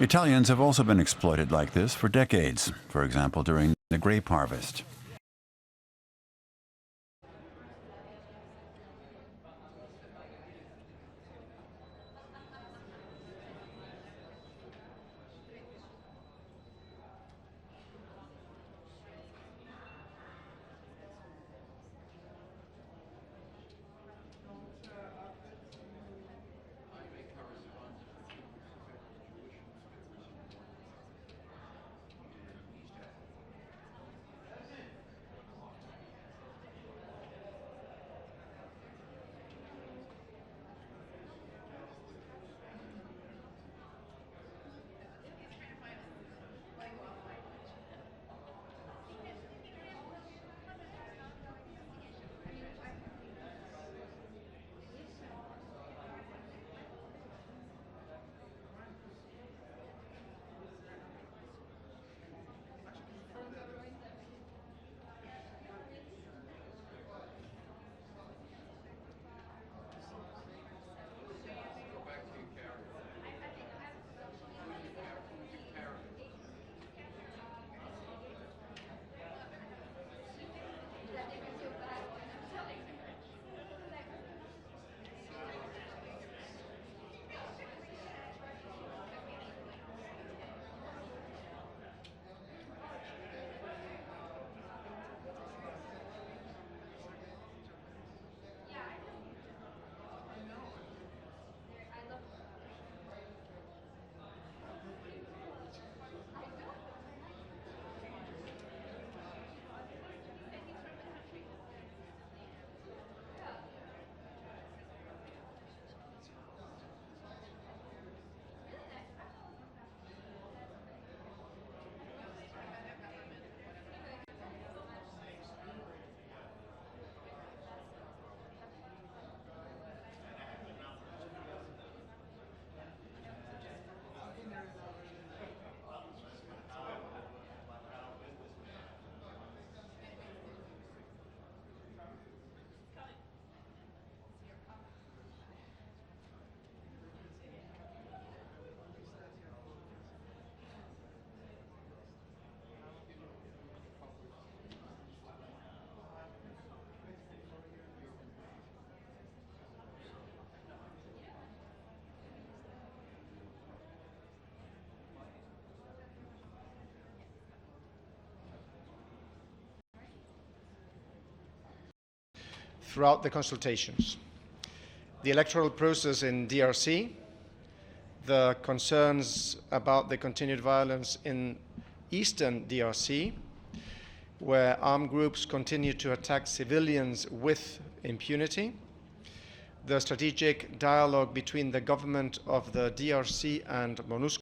Italians have also been exploited like this for decades, for example, during the grape harvest. Throughout the consultations, the electoral process in DRC, the concerns about the continued violence in eastern DRC, where armed groups continue to attack civilians with impunity, the strategic dialogue between the government of the DRC and MONUSCO,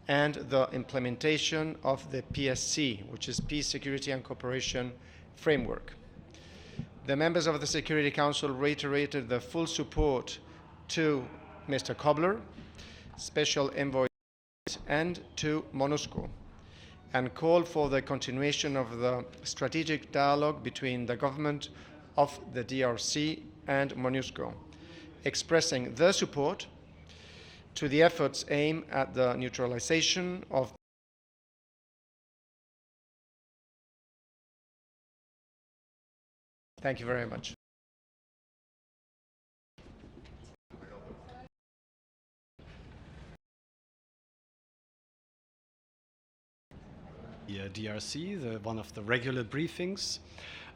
and the implementation of the PSC, which is Peace, Security and Cooperation Framework. The members of the Security Council reiterated their full support to Mr. Kobler, Special Envoy, and to MONUSCO, and called for the continuation of the strategic dialogue between the government of the DRC and MONUSCO, expressing their support to the efforts aimed at the neutralization of Thank you very much. DRC, one of the regular briefings.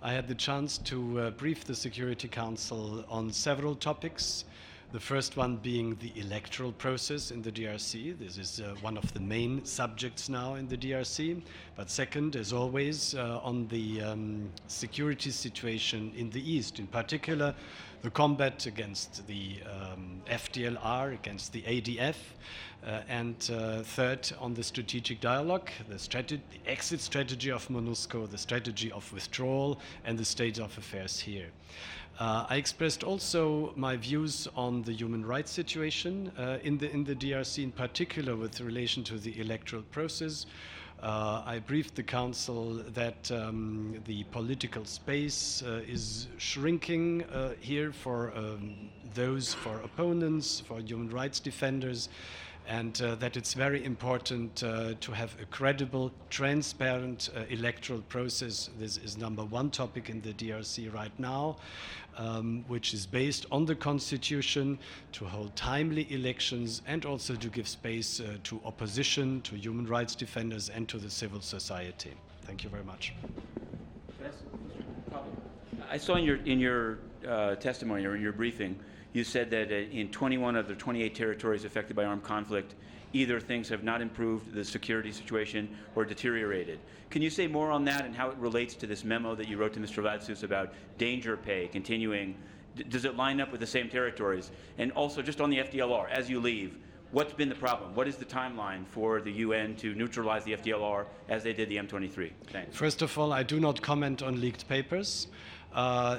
I had the chance to brief the Security Council on several topics. The first one being the electoral process in the DRC. This is one of the main subjects now in the DRC. But second, as always, on the security situation in the East, in particular, the combat against the FDLR, against the ADF, and third, on the strategic dialogue, the exit strategy of MONUSCO, the strategy of withdrawal, and the state of affairs here. I expressed also my views on the human rights situation in the DRC, in particular with relation to the electoral process. I briefed the Council that the political space is shrinking here for opponents, for human rights defenders, and that it's very important to have a credible, transparent electoral process. This is number one topic in the DRC right now, which is based on the constitution, to hold timely elections and also to give space to opposition, to human rights defenders and to the civil society. Thank you very much. I saw in your testimony or in your briefing, you said that in 21 of the 28 territories affected by armed conflict, either things have not improved, the security situation, or deteriorated. Can you say more on that and how it relates to this memo that you wrote to Mr. Latsus about danger pay continuing? Does it line up with the same territories? And also, just on the FDLR, as you leave, what's been the problem? What is the timeline for the UN to neutralize the FDLR as they did the M23? Thanks. First of all, I do not comment on leaked papers.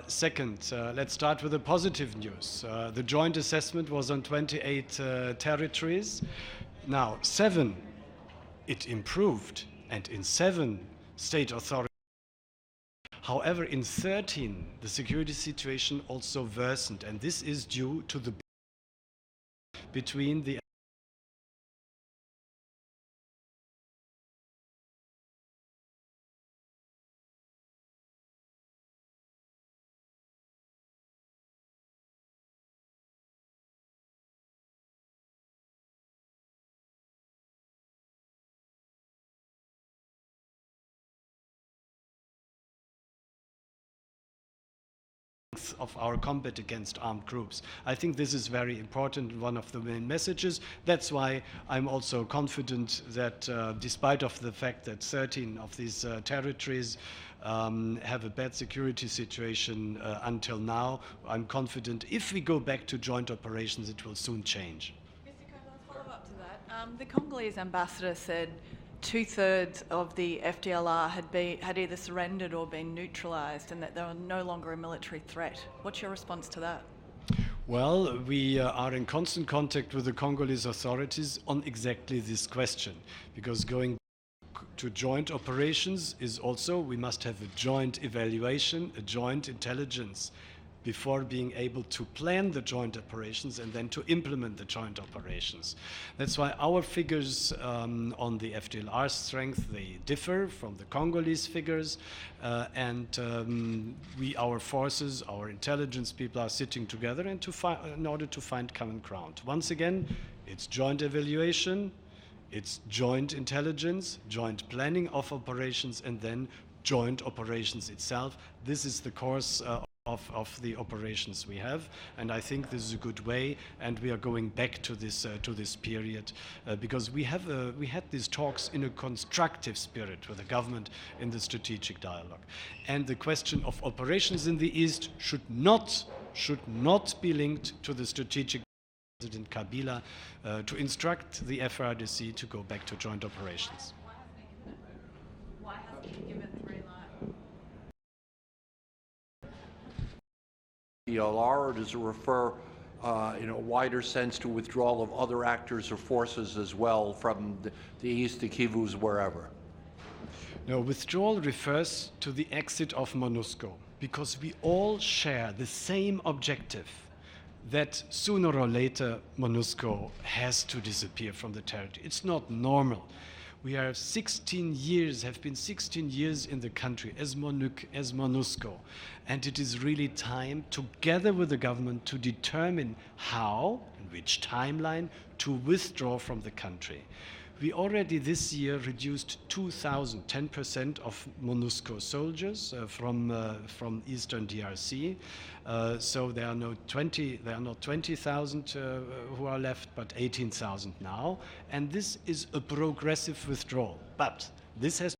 Second, let's start with the positive news. The joint assessment was on 28 territories. Now, 7, it improved, and in 7 state authorities. However, in 13, the security situation also worsened, and this is due to the between the of our combat against armed groups. I think this is very important, one of the main messages. That's why I'm also confident that despite of the fact that 13 of these territories have a bad security situation until now, I'm confident if we go back to joint operations, it will soon change. Mr. Cope, I'll follow up to that. The Congolese ambassador said 2/3 of the FDLR had either surrendered or been neutralized, and that they were no longer a military threat. What's your response to that? Well, we are in constant contact with the Congolese authorities on exactly this question, because going to joint operations is also, we must have a joint evaluation, a joint intelligence before being able to plan the joint operations and then to implement the joint operations. That's why our figures on the FDLR strength, they differ from the Congolese figures, and our forces, our intelligence people are sitting together and in order to find common ground. Once again, it's joint evaluation, it's joint intelligence, joint planning of operations, and then joint operations itself. This is the course of the operations we have, and I think this is a good way, and we are going back to this period because we had these talks in a constructive spirit with the government in the strategic dialogue, and the question of operations in the East should not be linked to the strategic. President Kabila to instruct the FRDC to go back to joint operations. Why hasn't he given the green light? FDLR, or does it refer in a wider sense to withdrawal of other actors or forces as well from the east, the Kivus, wherever? No, withdrawal refers to the exit of MONUSCO, because we all share the same objective, that sooner or later MONUSCO has to disappear from the territory. It's not normal. We are 16 years, have been 16 years in the country as MONUSCO, and it is really time, together with the government, to determine how, in which timeline, to withdraw from the country. We already this year reduced 2,000, 10% of MONUSCO soldiers from Eastern DRC. So there are not 20,000 who are left, but 18,000 now. And this is a progressive withdrawal. But this has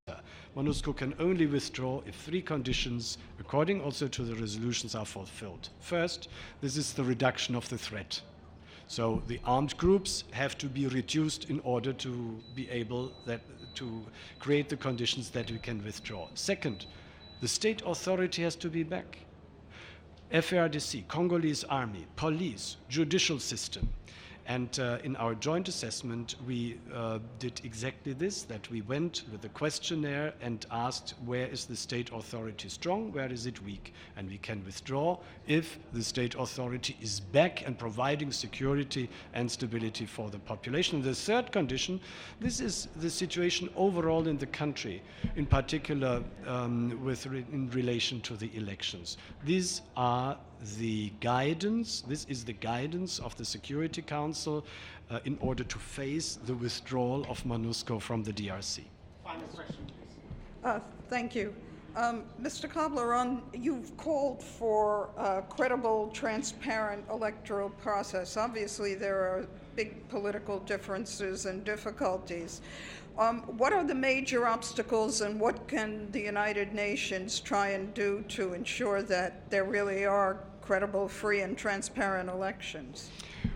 MONUSCO can only withdraw if 3 conditions, according also to the resolutions, are fulfilled. First, this is the reduction of the threat. So the armed groups have to be reduced in order to be able to create the conditions that we can withdraw. Second, the state authority has to be back. FARDC, Congolese army, police, judicial system. And in our joint assessment, we did exactly this, that we went with a questionnaire and asked where is the state authority strong, where is it weak? And we can withdraw if the state authority is back and providing security and stability for the population. The third condition, this is the situation overall in the country, in particular in relation to the elections. These are the guidance, this is the guidance of the Security Council in order to face the withdrawal of MONUSCO from the DRC. Final question, please. Thank you. Mr. Kobler, you've called for a credible, transparent electoral process. Obviously, there are big political differences and difficulties. What are the major obstacles, and what can the United Nations try and do to ensure that there really are credible, free, and transparent elections?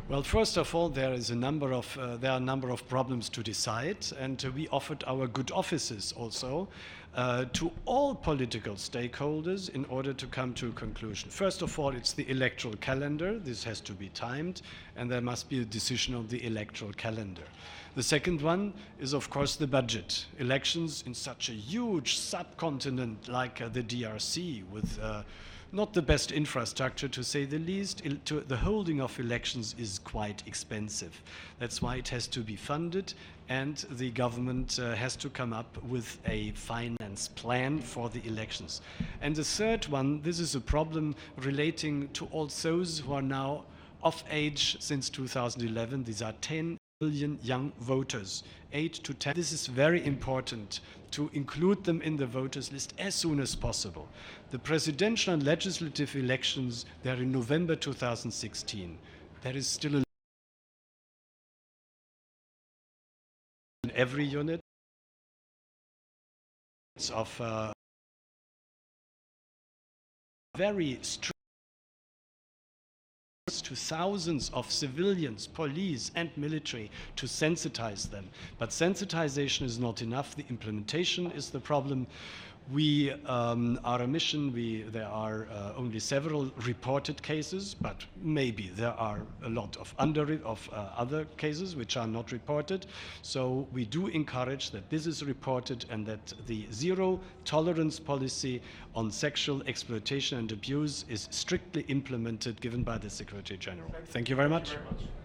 Well, first of all, there are a number of problems to decide, and we offered our good offices also to all political stakeholders in order to come to a conclusion. First of all, it's the electoral calendar. This has to be timed, and there must be a decision on the electoral calendar. The second one is, of course, the budget. Elections in such a huge subcontinent like the DRC, with not the best infrastructure, to say the least, the holding of elections is quite expensive. That's why it has to be funded, and the government has to come up with a finance plan for the elections. And the third one, this is a problem relating to all those who are now of age since 2011. These are 10 million young voters, 8 to 10. This is very important to include them in the voters list as soon as possible. The presidential and legislative elections, they're in November 2016. There is still a in every unit of very strict to thousands of civilians, police and military to sensitize them. But sensitization is not enough. The implementation is the problem. We are a mission. There are only several reported cases, but maybe there are a lot of other cases which are not reported. So we do encourage that this is reported and that the zero tolerance policy on sexual exploitation and abuse is strictly implemented, given by the Secretary General. Thank you very much. Thank you very much.